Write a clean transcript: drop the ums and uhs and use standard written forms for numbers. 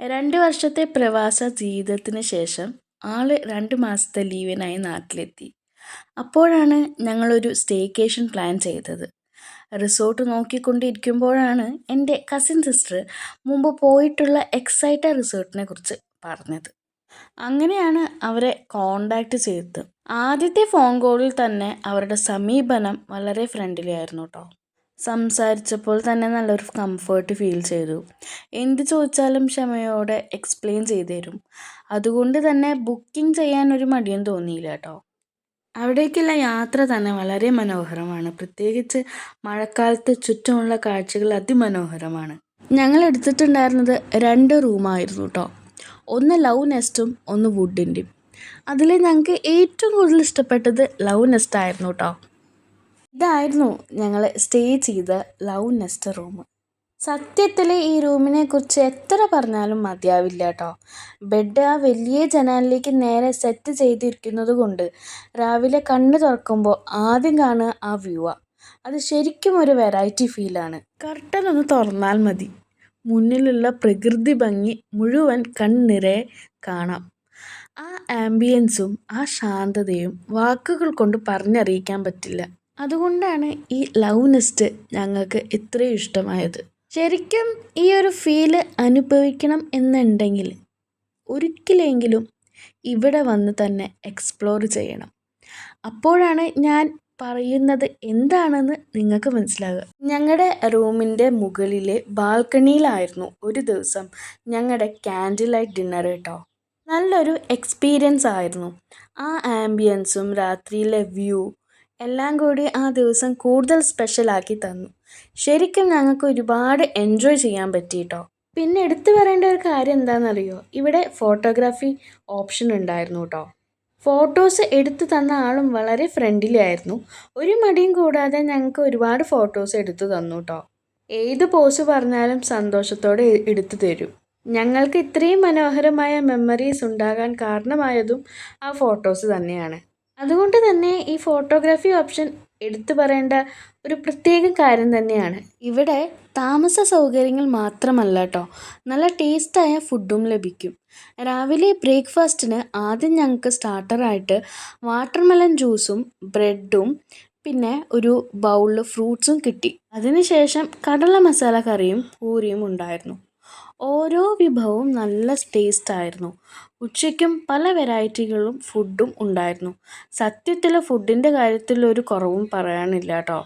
2 വർഷത്തെ പ്രവാസ ജീവിതത്തിന് ശേഷം ആള് 2 മാസത്തെ ലീവിനായി നാട്ടിലെത്തി. അപ്പോഴാണ് ഞങ്ങളൊരു സ്റ്റേക്കേഷൻ പ്ലാൻ ചെയ്തത്. റിസോർട്ട് നോക്കിക്കൊണ്ടിരിക്കുമ്പോഴാണ് എൻ്റെ കസിൻ സിസ്റ്റർ മുമ്പ് പോയിട്ടുള്ള എക്സൈറ്റ റിസോർട്ടിനെ കുറിച്ച് പറഞ്ഞത്. അങ്ങനെയാണ് അവരെ കോണ്ടാക്ട് ചെയ്തത്. ആദ്യത്തെ ഫോൺ കോളിൽ തന്നെ അവരുടെ സമീപനം വളരെ ഫ്രണ്ട്ലി ആയിരുന്നു കേട്ടോ. സംസാരിച്ചപ്പോൾ തന്നെ നല്ലൊരു കംഫേർട്ട് ഫീൽ ചെയ്തു. എന്ത് ചോദിച്ചാലും ക്ഷമയോടെ എക്സ്പ്ലെയിൻ ചെയ്തു തരും. അതുകൊണ്ട് തന്നെ ബുക്കിംഗ് ചെയ്യാൻ ഒരു മടിയും തോന്നിയില്ല കേട്ടോ. അവിടേക്കുള്ള യാത്ര തന്നെ വളരെ മനോഹരമാണ്. പ്രത്യേകിച്ച് മഴക്കാലത്ത് ചുറ്റുമുള്ള കാഴ്ചകൾ അതിമനോഹരമാണ്. ഞങ്ങൾ എടുത്തിട്ടുണ്ടായിരുന്നത് 2 റൂമായിരുന്നു കേട്ടോ. ഒന്ന് ലവ് നെസ്റ്റും ഒന്ന് വുഡിൻ്റെയും. അതിൽ ഞങ്ങൾക്ക് ഏറ്റവും കൂടുതൽ ഇഷ്ടപ്പെട്ടത് ലവ് നെസ്റ്റ് ആയിരുന്നു കേട്ടോ. ഇതായിരുന്നു ഞങ്ങൾ സ്റ്റേ ചെയ്ത ലവ് നെസ്റ്റ് റൂം. സത്യത്തിൽ ഈ റൂമിനെ കുറിച്ച് എത്ര പറഞ്ഞാലും മതിയാവില്ല കേട്ടോ. ബെഡ് ആ വലിയ ജനാലിലേക്ക് നേരെ സെറ്റ് ചെയ്തിരിക്കുന്നത് കൊണ്ട് രാവിലെ കണ്ണ് തുറക്കുമ്പോൾ ആദ്യം കാണുക ആ വ്യൂ ആണ്. അത് ശരിക്കും ഒരു വെറൈറ്റി ഫീലാണ്. കർട്ടൻ ഒന്ന് തുറന്നാൽ മതി, മുന്നിലുള്ള പ്രകൃതി ഭംഗി മുഴുവൻ കണ്ണിറെ കാണാം. ആ ആംബിയൻസും ആ ശാന്തതയും വാക്കുകൾ കൊണ്ട് പറഞ്ഞറിയിക്കാൻ പറ്റില്ല. അതുകൊണ്ടാണ് ഈ ലവ് നെസ്റ്റ് ഞങ്ങൾക്ക് ഇത്രയും ഇഷ്ടമായത്. ശരിക്കും ഈ ഒരു ഫീല് അനുഭവിക്കണം എന്നുണ്ടെങ്കിൽ ഒരിക്കലെങ്കിലും ഇവിടെ വന്ന് തന്നെ എക്സ്പ്ലോർ ചെയ്യണം. അപ്പോഴാണ് ഞാൻ പറയുന്നത് എന്താണെന്ന് നിങ്ങൾക്ക് മനസ്സിലാകുക. ഞങ്ങളുടെ റൂമിൻ്റെ മുകളിലെ ബാൽക്കണിയിലായിരുന്നു ഒരു ദിവസം ഞങ്ങളുടെ ക്യാൻഡിൽ ലൈറ്റ് ഡിന്നർ കേട്ടോ. നല്ലൊരു എക്സ്പീരിയൻസ് ആയിരുന്നു. ആ ആംബിയൻസും രാത്രിയിലെ വ്യൂ എല്ലാം കൂടി ആ ദിവസം കൂടുതൽ സ്പെഷ്യലാക്കി തന്നു. ശരിക്കും ഞങ്ങൾക്ക് ഒരുപാട് എൻജോയ് ചെയ്യാൻ പറ്റി കേട്ടോ. പിന്നെ എടുത്തു പറയേണ്ട ഒരു കാര്യം എന്താണെന്നറിയോ, ഇവിടെ ഫോട്ടോഗ്രാഫി ഓപ്ഷൻ ഉണ്ടായിരുന്നു കേട്ടോ. ഫോട്ടോസ് എടുത്തു തന്ന ആളും വളരെ ഫ്രണ്ട്ലി ആയിരുന്നു. ഒരു മടിയും കൂടാതെ ഞങ്ങൾക്ക് ഒരുപാട് ഫോട്ടോസ് എടുത്തു തന്നു കേട്ടോ. ഏത് പോസ് പറഞ്ഞാലും സന്തോഷത്തോടെ എടുത്തു തരും. ഞങ്ങൾക്ക് ഇത്രയും മനോഹരമായ മെമ്മറീസ് ഉണ്ടാകാൻ കാരണമായതും ആ ഫോട്ടോസ് തന്നെയാണ്. അതുകൊണ്ട് തന്നെ ഈ ഫോട്ടോഗ്രാഫി ഓപ്ഷൻ എടുത്തു പറയേണ്ട ഒരു പ്രത്യേക കാര്യം തന്നെയാണ്. ഇവിടെ താമസ സൗകര്യങ്ങൾ മാത്രമല്ല കേട്ടോ, നല്ല ടേസ്റ്റായ ഫുഡും ലഭിക്കും. രാവിലെ ബ്രേക്ക്ഫാസ്റ്റിന് ആദ്യം ഞങ്ങൾക്ക് സ്റ്റാർട്ടറായിട്ട് വാട്ടർമെലൺ ജ്യൂസും ബ്രെഡും പിന്നെ ഒരു ബൗളിൽ ഫ്രൂട്ട്സും കിട്ടി. അതിനുശേഷം കടല മസാല കറിയും പൂരിയും ഉണ്ടായിരുന്നു. ഓരോ വിഭവവും നല്ല ടേസ്റ്റായിരുന്നു. ഉച്ചയ്ക്കും പല വെറൈറ്റികളും ഫുഡും ഉണ്ടായിരുന്നു. സത്യത്തിൽ ഫുഡിൻ്റെ കാര്യത്തിൽ ഒരു കുറവും പറയാനില്ല കേട്ടോ.